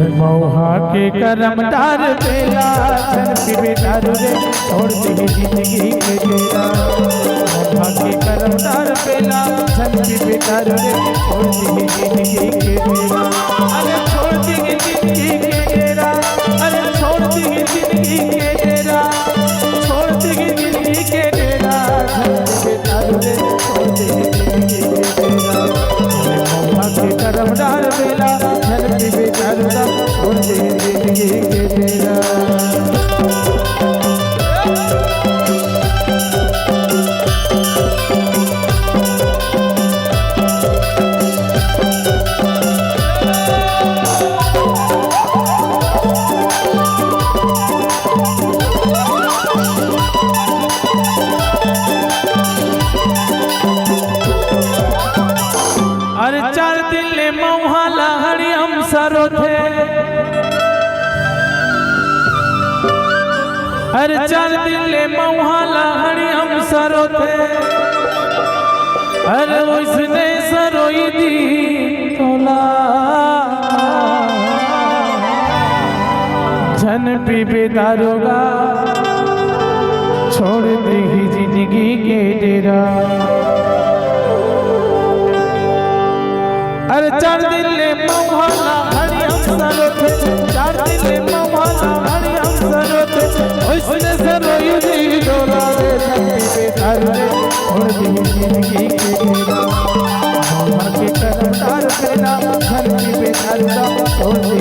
मौहा के करमदार बेला धन पीवे दारू रे छोड़ दी जिंदगी के डेरा। मौहा के करमदार बेला धन पीवे दारू रे छोड़ दी जिंदगी के डेरा। अरे छोड़ दी जिंदगी के डेरा, अरे छोड़ दी जिंदगी के डेरा, छोड़ दी जिंदगी के डेरा धन पीवे दारू रे छोड़ दी जिंदगी के डेरा। मौहा के करमदार बेला धन पीवे दारू रे छोड़ दी जिंदगी के डेरा। अरे 4 दिन ले मौहा लहरी हम सरो थे, अरे 4 दिन ले मौहा लहरी हम सरो थे। अरे उसने सरोई दी तोला धन पीवे दारोगा छोड़ दी जिंदगी के डेरा। अरे 4 दिन ले मौहा लहरी हम सरो थे, 4 दिन ले मौहा लहरी हम सरो थे। उसने सरोई दी तोला धन पीवे दारू रे छोड़ दी जिंदगी के डेरा। मौहा के करमदार बेला धन पीवे दारू रे छोड़ दी